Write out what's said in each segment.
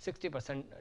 60%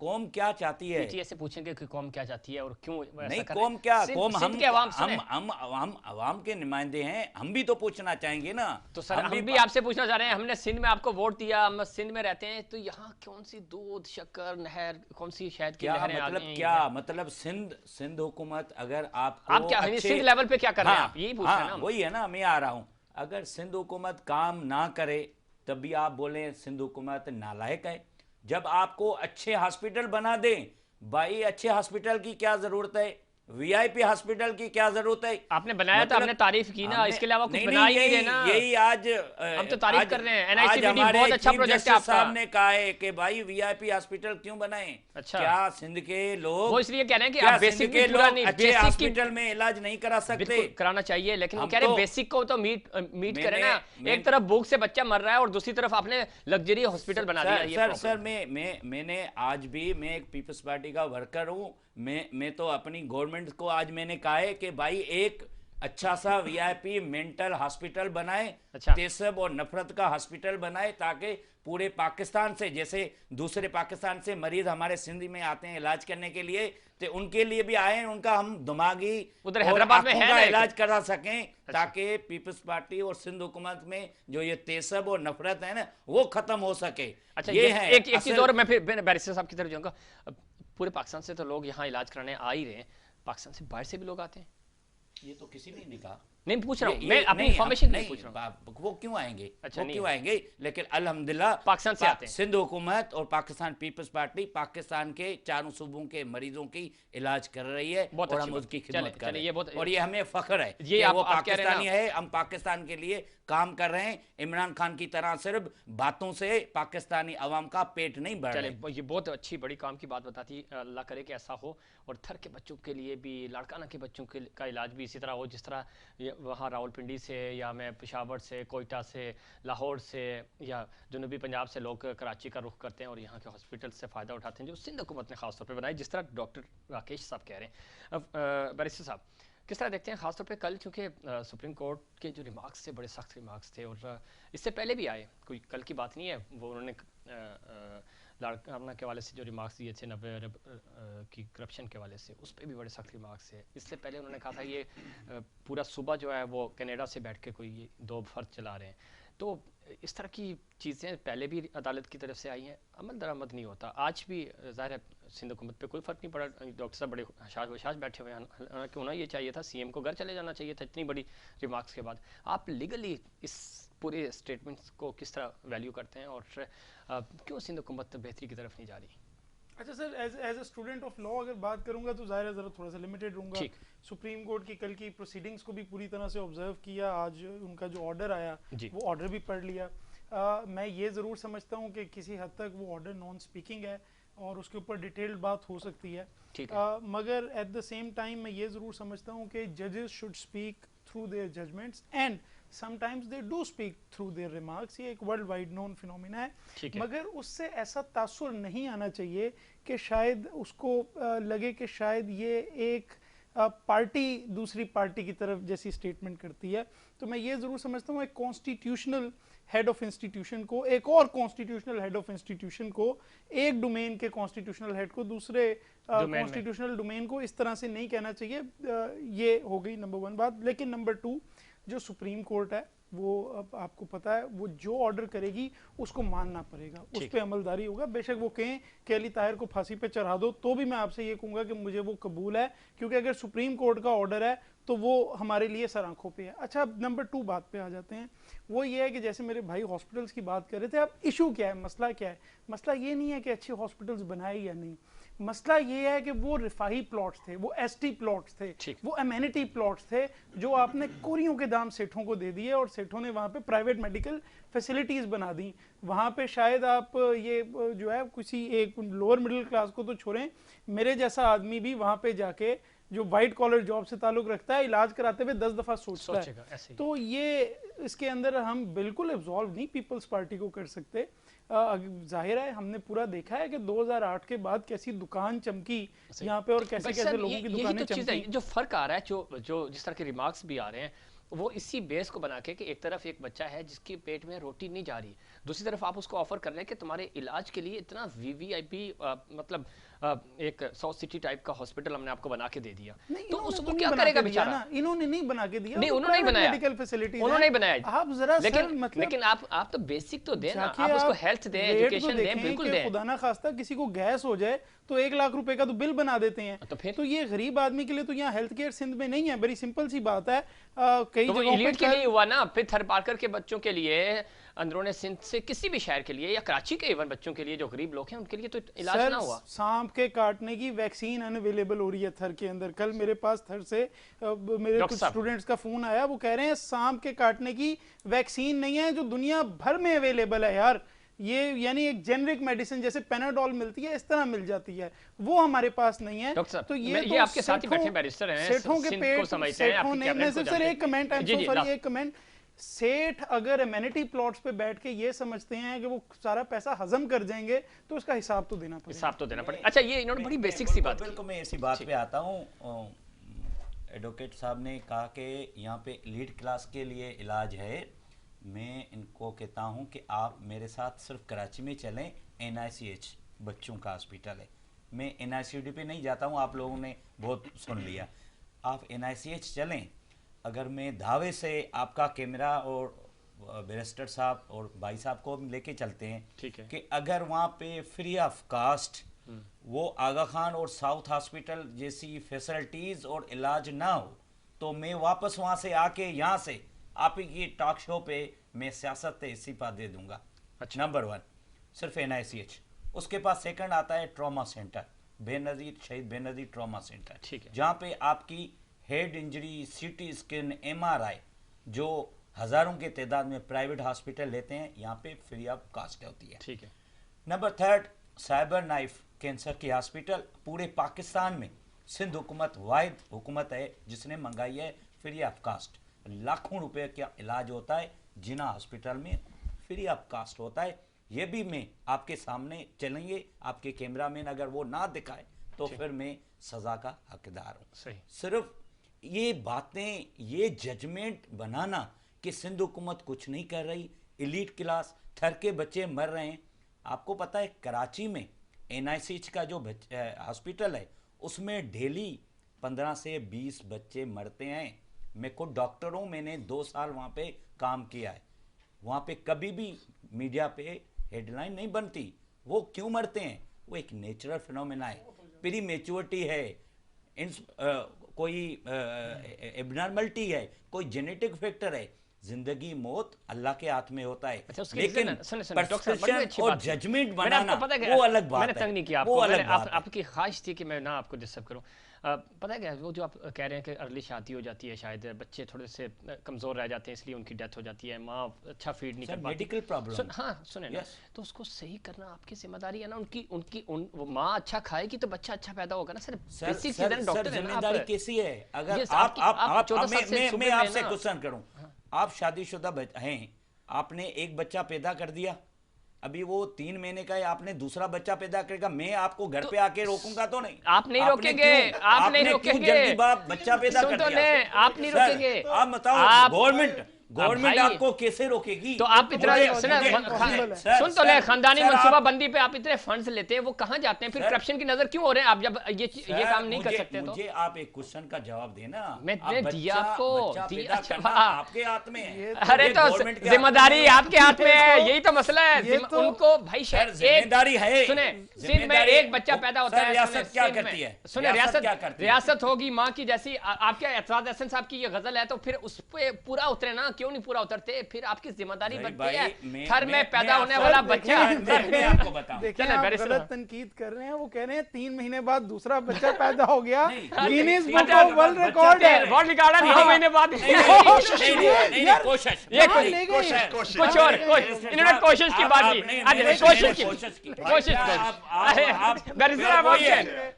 قوم کیا چاہتی ہے؟ پی ٹی اے سے پوچھیں گے کہ قوم کیا چاہتی ہے اور کیوں ایسا نہیں کر رہے ہیں؟ قوم کیا، قوم ہم ہم عوام کے نمائندے ہیں، ہم بھی تو پوچھنا چاہیں گے نا. تو سر ہم بھی آپ سے پوچھنا چاہ رہے ہیں، ہم نے سندھ میں آپ کو ووٹ دیا، ہم سندھ میں رہتے ہیں، تو یہاں کون سی دودھ شکر نہر، کون سی شہد کی نہریں آ گئی ہیں؟ کیا مطلب سندھ حکومت اگر آپ کو آپ کیا سندھ لیول پہ کیا کر رہے ہیں آپ، یہی پوچھ رہے ہیں نا. وہی ہے نا، میں آ رہا ہوں. اگر سندھ حکومت کام نہ کرے تب بھی آپ بولیں سندھ حکومت نالائق ہے. جب آپ کو اچھے ہاسپٹل بنا دیں، بھائی اچھے ہاسپٹل کی کیا ضرورت ہے؟ وی آئی پی ہاسپٹل کی کیا ضرورت ہے؟ آپ نے بنایا تو ہم نے تعریف کی نا، اس کے علاوہ کچھ بنا ہی نہیں رہے نا. یہی آج ہم تو تعریف کر رہے ہیں. این آئی سی بی ڈی ہمارے بہت اچھا پروجیکٹ ہے آپ کا. صاحب نے کہا ہے کہ بھائی وی آئی پی ہاسپٹل کیوں بنائیں؟ کیا سندھ کے لوگ، وہ اس لیے کہہ رہے ہیں کہ آپ بیسک بھی پورا نہیں، اچھے ہاسپٹل میں علاج نہیں کرا سکتے؟ بالکل کرانا چاہیے، لیکن وہ کہہ رہے ہیں بیسک کو تو میٹ کریں نا. ایک طرف بھوک سے بچہ مر رہا ہے اور دوسری طرف آپ نے لگژری ہاسپٹل بنا دیا. سر میں نے آج بھی، میں ایک پیپلز پارٹی کا ورکر ہوں، میں تو اپنی گورنمنٹ کو آج میں نے کہا ہے کہ بھائی ایک اچھا سا وی آئی پی مینٹل ہاسپٹل بنائے، تیسب اور نفرت کا ہاسپٹل بنائے، تاکہ پورے پاکستان سے، جیسے دوسرے پاکستان سے مریض ہمارے سندھ میں آتے ہیں علاج کرنے کے لیے، تو ان کے لیے بھی آئیں، ان کا ہم دماغی ادھر اور حیدرآباد میں آنکھوں کا علاج کرا سکیں، تاکہ پیپلز پارٹی اور سندھ حکومت میں جو یہ تیسب اور نفرت ہے نا وہ ختم ہو سکے. اچھا ایک چیز اور، میں پھر بیرسٹر صاحب کی طرف جاؤں گا. پورے پاکستان سے تو لوگ یہاں علاج کرانے آ ہی رہے ہیں، پاکستان سے باہر سے بھی لوگ آتے ہیں؟ یہ تو کسی نے نہیں کہا. نہیں پوچھ رہا ہوں میں، اپنی انفارمیشن نہیں پوچھ رہا ہوں. وہ کیوں آئیں گے؟ اچھا وہ کیوں آئیں گے؟ لیکن الحمدللہ پاکستان سے آتے ہیں. سندھ حکومت اور پاکستان پیپلز پارٹی پاکستان کے چاروں صوبوں کے مریضوں کی علاج کر رہی ہے، اور ہم اس کی خدمت کر رہے ہیں، اور یہ ہمیں فخر ہے کہ وہ پاکستانی ہے. ہم پاکستان کے لیے کام کر رہے ہیں. عمران خان کی طرح صرف باتوں سے پاکستانی عوام کا پیٹ نہیں بڑھ رہا ہے. یہ بہت اچھی بڑی کام کی بات بتاتی. اللہ کرے کہ ایسا ہو، اور تھر کے بچوں کے لیے بھی، لاڑکانہ کے بچوں کا علاج بھی اسی طرح ہو جس طرح وہاں راولپنڈی سے، یا میں پشاور سے، کوئٹہ سے، لاہور سے، یا جنوبی پنجاب سے لوگ کراچی کا رخ کرتے ہیں اور یہاں کے ہاسپٹل سے فائدہ اٹھاتے ہیں، جو سندھ حکومت نے خاص طور پہ بنائی، جس طرح ڈاکٹر راکیش صاحب کہہ رہے ہیں. اب بیرسٹر صاحب کس طرح دیکھتے ہیں، خاص طور پہ کل چونکہ سپریم کورٹ کے جو ریمارکس تھے بڑے سخت ریمارکس تھے، اور اس سے پہلے بھی آئے، کوئی کل کی بات نہیں ہے، وہ انہوں نے لاڑکانہ کے حوالے سے جو ریمارکس دیے تھے 90 ارب کی کرپشن کے حوالے سے، اس پہ بھی بڑے سخت ریمارکس تھے. اس سے پہلے انہوں نے کہا تھا یہ پورا صوبہ جو ہے وہ کینیڈا سے بیٹھ کے کوئی 2 فرد چلا رہے ہیں. تو اس طرح کی چیزیں پہلے بھی عدالت کی طرف سے آئی ہیں، عمل درآمد نہیں ہوتا. آج بھی ظاہر ہے سندھ حکومت پہ کوئی فرق نہیں پڑا. ڈاکٹر صاحب بڑے حشاش بیٹھے ہوئے ہیں، حالانکہ انہیں یہ چاہیے تھا سی ایم کو گھر چلے جانا چاہیے تھا اتنی بڑی ریمارکس کے بعد. آپ لیگلی اس پورے اسٹیٹمنٹس کو کس طرح ویلیو کرتے ہیں، اور کیوں سندھ حکومت بہتری کی طرف نہیں جا رہی؟ اچھا sir, as a student of law اگر بات کروں گا تو ظاہر ہے ذرا تھوڑا سا لمیٹیڈ رہوں گا. سپریم کورٹ کی کل کی پروسیڈنگس کو بھی پوری طرح سے آبزرو کیا. آج ان کا جو آرڈر آیا وہ آرڈر بھی پڑھ لیا. میں یہ ضرور سمجھتا ہوں کہ کسی حد تک وہ آرڈر نان اسپیکنگ ہے اور اس کے اوپر ڈیٹیلڈ بات ہو سکتی ہے، مگر ایٹ دا سیم ٹائم میں یہ ضرور سمجھتا ہوں کہ ججز should speak through their judgments and sometimes they do speak through their remarks. یہ ایک ورلڈ وائڈ نون فینومینا ہے، مگر اس سے ایسا تاثر نہیں آنا چاہیے کہ شاید اس کو لگے کہ شاید یہ ایک پارٹی دوسری پارٹی کی طرف جیسی اسٹیٹمنٹ کرتی ہے. تو میں یہ ضرور سمجھتا ہوں ایک کانسٹیٹیوشنل ہیڈ آف انسٹیٹیوشن کو، ایک اور کانسٹیٹیوشنل ہیڈ آف انسٹیٹیوشن کو، ایک ڈومین کے کانسٹیٹیوشنل ہیڈ کو دوسرے کانسٹیٹیوشنل ڈومین کو اس طرح سے نہیں کہنا چاہیے. یہ ہو گئی نمبر 1 بات. لیکن نمبر 2، جو سپریم کورٹ ہے وہ آپ کو پتا ہے وہ جو آرڈر کرے گی اس کو ماننا پڑے گا، اس پہ عملداری ہوگا. بے شک وہ کہیں کہ علی طاہر کو پھانسی پہ چڑھا دو، تو بھی میں آپ سے یہ کہوں گا کہ مجھے وہ قبول ہے، کیونکہ اگر سپریم کورٹ کا آرڈر ہے تو وہ ہمارے لیے سر آنکھوں پہ ہے. اچھا اب نمبر 2 بات پہ آ جاتے ہیں. وہ یہ ہے کہ جیسے میرے بھائی ہاسپٹلس کی بات کر رہے تھے، اب ایشو کیا ہے، مسئلہ کیا ہے؟ مسئلہ یہ نہیں ہے کہ اچھے ہاسپٹلس بنائے یا نہیں، مسئلہ یہ ہے کہ وہ رفاہی پلاٹس تھے، وہ ایس ٹی پلاٹس تھے، وہ امینٹی پلاٹس تھے جو آپ نے کوریوں کے دام سیٹھوں کو دے دیے، اور سیٹھوں نے وہاں پہ پرائیویٹ میڈیکل فیسلٹیز بنا دیں. وہاں پہ شاید آپ یہ جو ہے کسی ایک لوور مڈل کلاس کو تو چھوڑیں، میرے جیسا آدمی بھی وہاں پہ جا کے جو وائٹ کالر جاب سے تعلق رکھتا ہے علاج کراتے ہوئے 10 دفعہ سوچتا ہے. تو یہ اس کے اندر ہم بالکل ایبزالو نہیں پیپلز پارٹی کو کر سکتے. ظاہر ہے ہم نے پورا دیکھا ہے کہ 2008 کے بعد کیسی دکان چمکی یہاں پہ، اور کیسے کیسے لوگوں کی دکانیں چمکی. جو فرق آ رہا ہے، جو جس طرح کے ریمارکس بھی آ رہے ہیں، وہ اسی بیس کو بنا کے کہ ایک طرف ایک بچہ ہے جس کے پیٹ میں روٹی نہیں جا رہی، دوسری طرف آپ اس کو آفر کر رہے ہیں کہ تمہارے علاج کے لیے اتنا VVIP مطلب ایک ساؤتھ سٹی ٹائپ کا ہاسپٹل ہم نے آپ کو بنا کے دے دیا, تو اس کو کیا کرے گا بیچارہ؟ انہوں نے نہیں بنا کے دیا, نہیں انہوں نے بنایا, انہوں نے بنایا, آپ ذرا لیکن آپ تو بیسک تو دیں نا, آپ اس کو ہیلتھ دیں, ایجوکیشن دیں, بالکل دیں. خدا نہ خواستہ کسی کو گیس ہو جائے تو 1 لاکھ روپے کا تو بل بنا دیتے ہیں, تو یہ غریب آدمی کے لیے تو یہاں ہیلتھ کیئر سندھ میں نہیں ہے. بڑی سمپل سی بات ہے, کئی جگہوں ایلیٹ کے لیے ہوا نا, پھر تھر پارکر کے بچوں کے لیے, اندرون سندھ سے کسی بھی شہر کے لیے, یا کراچی کے ایون بچوں کے لیے جو غریب لوگ ہیں ان کے لیے تو علاج نہ ہوا. سانپ کے کاٹنے کی ویکسین ان اویلیبل ہو رہی ہے تھر کے اندر. کل میرے پاس تھر سے میرے کچھ اسٹوڈنٹس کا فون آیا, وہ کہہ رہے ہیں سانپ کے کاٹنے کی ویکسین نہیں ہے جو دنیا بھر میں اویلیبل ہے یار, یہ یعنی ایک جنرک میڈیسن جیسے پیناڈول ملتی ہے اس طرح مل جاتی ہے, وہ ہمارے پاس نہیں ہے. تو یہ آپ کے ساتھ ہی بیٹھے بیرسٹر ہیں, سیٹھوں کے پیٹ, ایک کمنٹ, ایک کمنٹ, سیٹھ اگر ایمینٹی پلاٹس پہ بیٹھ کے یہ سمجھتے ہیں کہ وہ سارا پیسہ ہضم کر جائیں گے تو اس کا حساب تو دینا پڑے. اچھا یہ انہوں نے بڑی بیسک سی بات بالکل, میں اسی بات پہ آتا ہوں. ایڈوکیٹ صاحب نے کہا کہ یہاں پہ لیڈ کلاس کے لیے علاج ہے. میں ان کو کہتا ہوں کہ آپ میرے ساتھ صرف کراچی میں چلیں, NICH بچوں کا ہاسپٹل ہے. میں NICD پہ نہیں جاتا ہوں, آپ لوگوں نے بہت سن لیا. آپ NICH چلیں. اگر میں دعوے سے آپ کا کیمرہ اور بیرسٹر صاحب اور بھائی صاحب کو لے کے چلتے ہیں کہ اگر وہاں پہ فری آف کاسٹ وہ آغا خان اور ساؤتھ ہاسپٹل جیسی فیسلٹیز اور علاج نہ ہو, تو میں واپس وہاں سے آ کے یہاں سے آپ کی ٹاک شو پہ میں سیاست استعفیٰ دے دوں گا. نمبر 1 صرف NICH. اس کے پاس سیکنڈ آتا ہے ٹراما سینٹر, بے نظیر شہید بے نظیر ٹراما سینٹر, جہاں پہ آپ کی head injury, CT scan, MRI جو ہزاروں کے تعداد میں پرائیویٹ ہاسپٹل لیتے ہیں, یہاں پہ فری آف کاسٹ ہوتی ہے. نمبر 3 سائبر نائف کینسر کی ہاسپٹل. پورے پاکستان میں سندھ حکومت واحد حکومت ہے جس نے منگائی ہے فری آف کاسٹ. لاکھوں روپے کا علاج ہوتا ہے, جنا ہاسپٹل میں فری آف کاسٹ ہوتا ہے. یہ بھی میں آپ کے سامنے چلیں گے, آپ کے کیمرہ مین اگر وہ نہ دکھائے تو پھر میں سزا کا حقدار ہوں. صرف یہ باتیں, یہ ججمنٹ بنانا کہ سندھ حکومت کچھ نہیں کر رہی, ایلیٹ کلاس تھر کے بچے مر رہے ہیں. آپ کو پتہ ہے کراچی میں NICH کا جو ہاسپٹل ہے اس میں ڈیلی 15 سے 20 بچے مرتے ہیں. میں خود ڈاکٹر ہوں, میں نے 2 سال وہاں پہ کام کیا ہے. وہاں پہ کبھی بھی میڈیا پہ ہیڈ لائن نہیں بنتی. وہ کیوں مرتے ہیں؟ وہ ایک نیچرل فینومینا ہے, پری میچورٹی ہے, کوئی ایبنارملٹی ہے, کوئی جینیٹک فیکٹر ہے. زندگی موت اللہ کے ہاتھ میں ہوتا ہے, لیکن پرسپشن اور ججمنٹ بنانا وہ الگ بات ہے. میں نے تنگ نہیں کیا آپ کو, آپ کی خواہش تھی کہ میں نہ آپ کو ڈسٹرب کروں. پتہ ہے کیا, وہ جو آپ کہہ رہے ہیں کہ ارلی شادی ہو جاتی ہے, شاید بچے تھوڑے سے کمزور رہ جاتے ہیں اس لیے ان کی ڈیتھ ہو جاتی ہے, ماں اچھا فیڈ نہیں کر پاتی, میڈیکل پرابلم. ہاں سنیں نا, تو اس کو صحیح کرنا آپ کی ذمہ داری ہے نا. وہ ماں اچھا کھائے گی تو بچہ اچھا پیدا ہوگا نا. سر ذمہ داری کیسی ہے؟ اگر میں آپ سے کوشچن کروں, آپ شادی شدہ ہیں, آپ نے ایک بچہ پیدا کر دیا, ابھی وہ 3 مہینے کا ہے, آپ نے دوسرا بچہ پیدا کرے گا, میں آپ کو گھر پہ آ کے روکوں گا تو نہیں؟ آپ نہیں روکیں گے, آپ نہیں روکیں گے, جلدی بچہ پیدا کر دیا, آپ نہیں روکیں گے. آپ بتاؤ گورنمنٹ آپ کو کیسے روکے گی؟ تو آپ اتنا سن تو لیں, خاندانی منصوبہ بندی پہ آپ اتنے فنڈز لیتے ہیں, وہ کہاں جاتے ہیں؟ پھر کرپشن کی نظر کیوں ہو رہے ہیں آپ جب یہ کام نہیں کر سکتے؟ تو مجھے آپ ایک کوشچن کا جواب دینا. میں نے دیا آپ کو, آپ کے ہاتھ میں ہے. ارے تو ذمہ داری آپ کے ہاتھ میں ہے, یہی تو مسئلہ ہے. ان کو بھائی ذمہ داری ہے. سنیں, سندھ میں ایک بچہ پیدا ہوتا ہے, ریاست کیا کرتی ہے؟ سنیں, ریاست ہوگی ماں کی جیسی. آپ کے اعتراض احسن صاحب کی یہ غزل ہے, تو پھر اس پہ پورا اترے نا, کیوں نہیں پورا اترتے؟ پھر آپ کی ذمہ داری بنتی ہے تھر میں پیدا ہونے والا بچہ. دیکھیں آپ غلط تنقید کر رہے ہیں, وہ کہہ رہے ہیں 3 مہینے بعد دوسرا بچہ پیدا ہو گیا, Guinness book of world record ہے, ورلڈ ریکارڈ ہے 9 مہینے بعد. کچھ اور انہوں نے کوشش کی بات کی,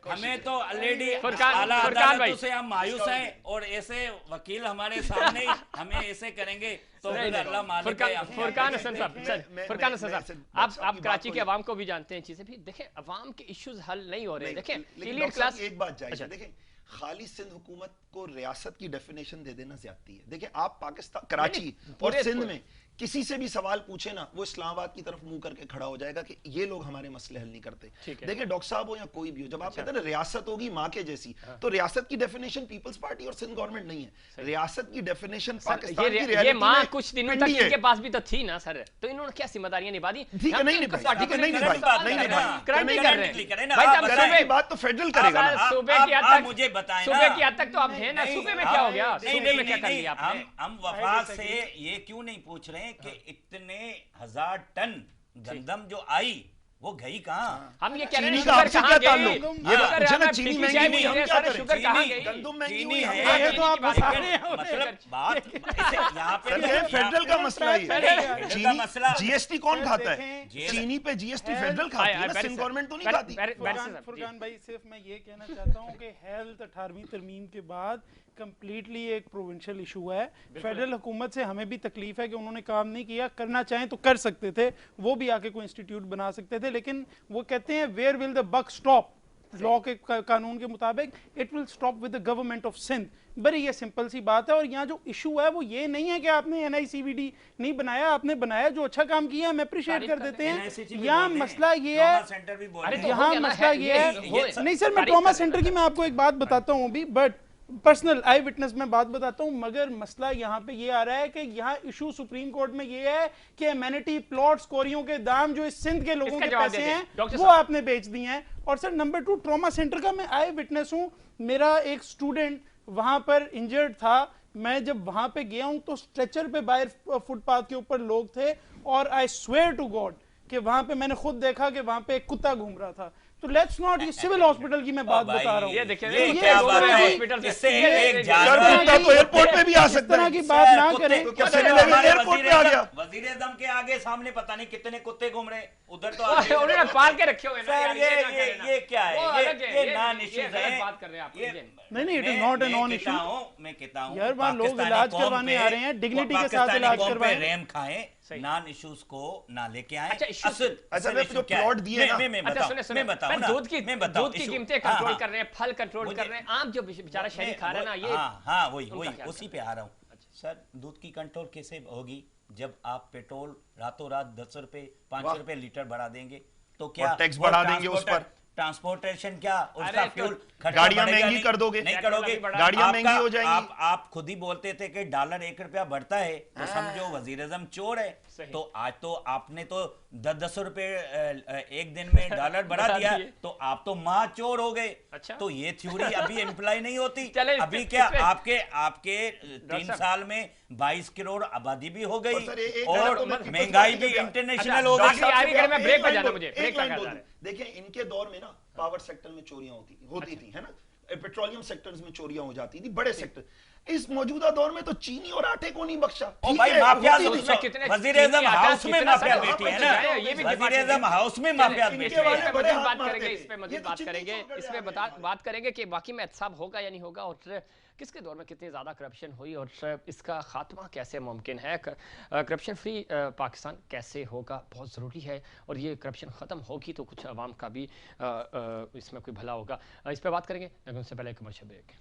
ہمیں تو لیڈی فرقان بھائی سے ہم مایوس ہیں, اور ایسے وکیل ہمارے سامنے ہمیں ایسے کریں گے تو فرقان حسن صاحب, آپ کراچی کے عوام کو بھی جانتے ہیں چیزیں بھی. دیکھیں عوام کے ایشوز حل نہیں ہو رہے. دیکھیں ایک بات جائز ہے, دیکھیں خالی سندھ حکومت کو ریاست کی ڈیفینیشن دے دینا زیادتی ہے. دیکھیں آپ پاکستان کراچی اور سندھ میں کسی سے بھی سوال پوچھے نا وہ اسلام آباد کی طرف منہ کر کے کھڑا ہو جائے گا کہ یہ لوگ ہمارے مسئلے حل نہیں کرتے. دیکھیں ڈاکٹر صاحب ہو یا کوئی بھی ہو, جب آپ کہتے ہیں نا ریاست ہوگی ماں کے جیسی, تو ریاست کی ڈیفینیشن پیپلز پارٹی اور سندھ گورنمنٹ نہیں ہے. ریاست کی ڈیفینیشن پاکستان کی ریالٹی یہ ماں کچھ دنوں تک ان کے پاس بھی تو تھی نا سر, تو انہوں نے کیا ذمہ داریاں نبھا دی؟ ٹھیک ہے, نہیں نبھائی بات تو فیڈرل کرے گا. مجھے بتائیں صوبے کی حد تک تو آپ ہیں نا, صوبے میں کیا ہو گیا؟ صوبے میں کیا کر لیا آپ نے؟ ہم وفاق سے یہ کیوں نہیں پوچھ رہے ہیں کہ اتنے 1000 ٹن گندم جو آئی وہ گئی کہاں؟ ہم یہ کہہ رہے ہیں شوگر کہاں گئی؟ چینی مہنگی ہوئی, ہم کیا کریں؟ شوگر کہاں گئی؟ گندم مہنگی ہوئی, یہ تو آپ بتا رہے ہیں. مطلب بات یہاں پہ فیڈرل کا مسئلہ ہے. جی ایس ٹی کون کھاتا ہے؟ چینی پہ جی ایس ٹی فیڈرل کھاتی ہے نا, سندھ گورنمنٹ تو نہیں کھاتی. فرقان بھائی صرف میں یہ کہنا چاہتا ہوں کہ ہیلتھ 18ویں ترمیم کے بعد کمپلیٹلی ایک پروونشل ایشو ہے. فیڈرل حکومت سے ہمیں بھی تکلیف ہے کہ انہوں نے کام نہیں کیا, کرنا چاہیں تو کر سکتے تھے, وہ بھی آ کے کوئی انسٹیٹیوٹ بنا سکتے تھے, لیکن وہ کہتے ہیں where will the book stop, لا کے قانون کے مطابق it will stop with the government of Sindh. بڑی یہ سمپل سی بات ہے. اور یہاں جو ایشو ہے وہ یہ نہیں ہے کہ آپ نے NICVD نہیں بنایا, آپ نے بنایا, جو اچھا کام کیا ہم اپریشیٹ کر دیتے ہیں. یہاں مسئلہ یہ ہے, یہاں مسئلہ یہ ہے نہیں سر, میں ٹراما سینٹر کی میں آپ کو ایک بات بتاتا ہوں ابھی, بٹ پرسنل آئی وٹنس میں بات بتاتا ہوں, مگر مسئلہ یہاں پہ یہ آ رہا ہے کہ یہاں ایشو سپریم کورٹ میں یہ ہے کہ امینٹی پلاٹس کوریوں کے دام جو اس سندھ کے لوگوں کے پیسے ہیں وہ آپ نے بیچ دی ہیں. اور سر نمبر 2, ٹراما سینٹر کا میں آئی وٹنس ہوں, میرا ایک سٹوڈنٹ وہاں پر انجرڈ تھا, میں جب وہاں پہ گیا ہوں تو سٹریچر پہ باہر فٹ پاتھ کے اوپر لوگ تھے, اور آئی سویئر ٹو گاڈ کہ وہاں پہ میں نے خود دیکھا کہ وہاں پہ ایک کتا گھوم رہا تھا. تو لیٹس ناٹ, یہ سول ہاسپٹل کی میں بات بتا رہا ہوں. یہ دیکھیں یہ کیا بات ہے, اس سے ایک جانور تو ایئرپورٹ پہ بھی آ سکتا ہے, طرح کی بات نہ کریں. ایئرپورٹ پہ آ گیا وزیر اعظم کے آگے سامنے پتہ نہیں کتنے کتے گھوم رہے ادھر, تو انہوں نے پال کے رکھے ہوئے سر یہ کیا ہے, یہ نان ایشوز ہیں. بات کر رہے ہیں آپ. نہیں, it is not a naan issue. میں کہتا ہوں یار وہاں لوگ علاج کروانے آ رہے ہیں, ڈگنیٹی کے ساتھ علاج کروائیں. ریم کھائیں, نان ایشوز کو نہ لے کے آئیں. اصل میں جو پلاٹ دیے نا, میں بتاؤں دودھ کی قیمتیں کنٹرول کر رہے ہیں, پھل کنٹرول کر رہے ہیں, عام جو بیچارہ شہری کھا رہا ہے نا, یہ ہاں وہی اسی پہ آ رہا ہوں. سر دودھ کی کنٹرول کیسے ہوگی جب آپ پیٹرول راتوں رات 10 روپے 5 روپے لیٹر بڑھا دیں گے, تو کیا ٹیکس بڑھا دیں گے اس پر, ٹرانسپورٹیشن کیا اس کا فیول گاڑیاں مہنگی کر دو گے, نہیں کرو گے, گاڑیاں مہنگی ہو جائیں گی. آپ خود ہی بولتے تھے کہ ڈالر 1 روپیہ بڑھتا ہے تو سمجھو وزیر اعظم چور ہے. تو آج تو آپ نے تو 10 روپے ایک دن میں ڈالر بڑھا دیا, تو آپ تو ماں چور ہو گئے. تو یہ تھیوری ابھی امپلائی نہیں ہوتی. ابھی کیا آپ کے 3 سال میں 22 کروڑ آبادی بھی ہو گئی اور مہنگائی بھی انٹرنیشنل ہو گئی. دیکھیں ان کے دور میں نا پاور سیکٹر میں چوریاں ہوتی تھی, ہے نا, پیٹرولیم سیکٹرز میں چوریاں ہو جاتی تھی, بڑے سیکٹر. اس موجودہ دور میں تو چینی اور آٹے کو نہیں بخشا. وزیر اعظم ہاؤس میں مافیا بیٹھی ہے نا, وزیر اعظم ہاؤس میں مافیا بیٹھی ہے. اس پہ مزید بات کریں گے کہ واقعی میں احتساب ہوگا یا نہیں ہوگا, اور کس کے دور میں کتنی زیادہ کرپشن ہوئی اور اس کا خاتمہ کیسے ممکن ہے, کرپشن فری پاکستان کیسے ہوگا, بہت ضروری ہے. اور یہ کرپشن ختم ہوگی تو کچھ عوام کا بھی اس میں کوئی بھلا ہوگا. اس پہ بات کریں گے لیکن اس سے پہلے کمرشل بریک.